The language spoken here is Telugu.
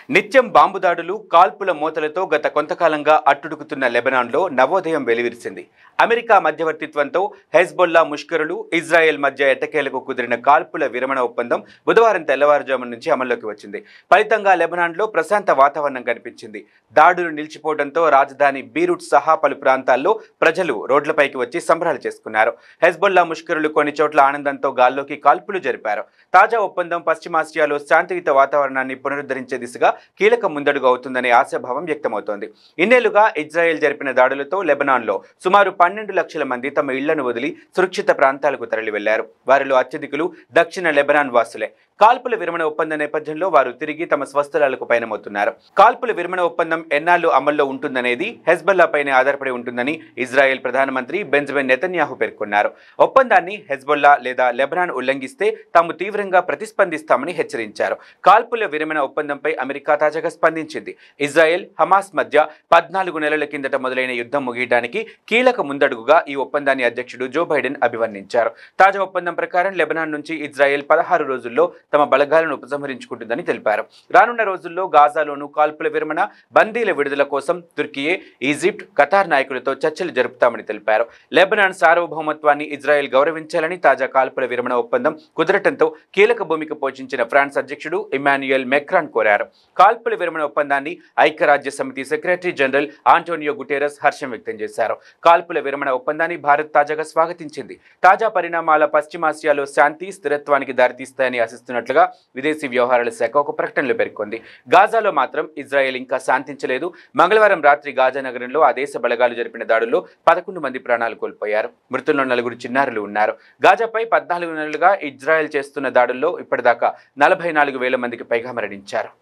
నిత్యం బాంబు దాడులు, కాల్పుల మోతలతో గత కొంతకాలంగా అట్టుడుకుతున్న లెబనాన్లో నవోదయం వెలువరిసింది. అమెరికా మధ్యవర్తిత్వంతో హెజ్బొల్లా ముష్కరులు, ఇజ్రాయెల్ మధ్య ఎట్టకేలకు కుదిరిన కాల్పుల విరమణ ఒప్పందం బుధవారం తెల్లవారుజాము నుంచి అమల్లోకి వచ్చింది. ఫలితంగా లెబనాన్లో ప్రశాంత వాతావరణం కనిపించింది. దాడులు నిలిచిపోవడంతో రాజధాని బీరూట్ సహా పలు ప్రాంతాల్లో ప్రజలు రోడ్లపైకి వచ్చి సంబరాలు చేసుకున్నారు. హెజ్బొల్లా ముష్కరులు కొన్ని చోట్ల ఆనందంతో గాల్లోకి కాల్పులు జరిపారు. తాజా ఒప్పందం పశ్చిమాసియాలో శాంతియుత వాతావరణాన్ని పునరుద్ధరించే దిశగా కీలక ముందడుగు అవుతుందనే ఆశాభావం వ్యక్తమవుతోంది. ఇన్నేళ్లుగా ఇజ్రాయెల్ జరిపిన దాడులతో లెబనాన్లో సుమారు 12 లక్షల మంది తమ ఇళ్లను వదిలి సురక్షిత ప్రాంతాలకు తరలి వెళ్లారు. వారిలో అత్యధికులు దక్షిణ లెబనాన్ వాసులే. కాల్పుల విరమణ ఒప్పందం నేపథ్యంలో వారు తిరిగి తమ స్వస్థలాలకు పయనమవుతున్నారు. కాల్పుల విరమణ ఒప్పందం ఎన్నాళ్లు అమల్లో ఉంటుందనేది హెజ్బొల్లాపైనే ఆధారపడి ఉంటుందని ఇజ్రాయెల్ ప్రధానమంత్రి బెంజమిన్ నెతన్యాహు పేర్కొన్నారు. ఒప్పందాన్ని హెజ్బొల్లా లేదా లెబనాన్ ఉల్లంఘిస్తే తాము తీవ్రంగా ప్రతిస్పందిస్తామని హెచ్చరించారు. కాల్పుల విరమణ ఒప్పందంపై అమెరికా తాజాగా స్పందించింది. ఇజ్రాయెల్, హమాస్ మధ్య 14 నెలల కిందట మొదలైన యుద్ధం ముగియడానికి కీలక ముందడుగుగా ఈ ఒప్పందాన్ని అధ్యక్షుడు జో బైడెన్ అభివర్ణించారు. తాజా ఒప్పందం ప్రకారం లెబనాన్ నుంచి ఇజ్రాయెల్ 16 రోజుల్లో తమ బలగాలను ఉపసంహరించుకుంటుందని తెలిపారు. రానున్న రోజుల్లో గాజాలోను కాల్పుల విరమణ, బందీల విడుదల కోసం తుర్కియే, ఈజిప్ట్, ఖతార్ నాయకులతో చర్చలు జరుపుతామని తెలిపారు. లెబనాన్ సార్వభౌమత్వాన్ని ఇజ్రాయెల్ గౌరవించాలని తాజా కాల్పుల విరమణ ఒప్పందం కుదరటంతో కీలక భూమిక పోషించిన ఫ్రాన్స్ అధ్యక్షుడు ఇమాన్యుయల్ మెక్రాన్ కోరారు. కాల్పుల విరమణ ఒప్పందాన్ని ఐక్యరాజ్య సమితి సెక్రటరీ జనరల్ ఆంటోనియో గుటెరస్ హర్షం వ్యక్తం చేశారు. కాల్పుల విరమణ ఒప్పందాన్ని భారత్ తాజాగా స్వాగతించింది. తాజా పరిణామాల పశ్చిమాసియాలో శాంతి, స్థిరత్వానికి దారితీస్తాయని ఆశిస్తున్నట్లుగా విదేశీ వ్యవహారాల శాఖ ఒక ప్రకటనలో పేర్కొంది. గాజాలో మాత్రం ఇజ్రాయెల్ ఇంకా శాంతించలేదు. మంగళవారం రాత్రి గాజా నగరంలో ఆ దేశ బలగాలు జరిపిన దాడుల్లో 11 మంది ప్రాణాలు కోల్పోయారు. మృతుల్లో 4 చిన్నారులు ఉన్నారు. గాజాపై 14 నెలలుగా ఇజ్రాయెల్ చేస్తున్న దాడుల్లో ఇప్పటిదాకా 44,000 మందికి పైగా మరణించారు.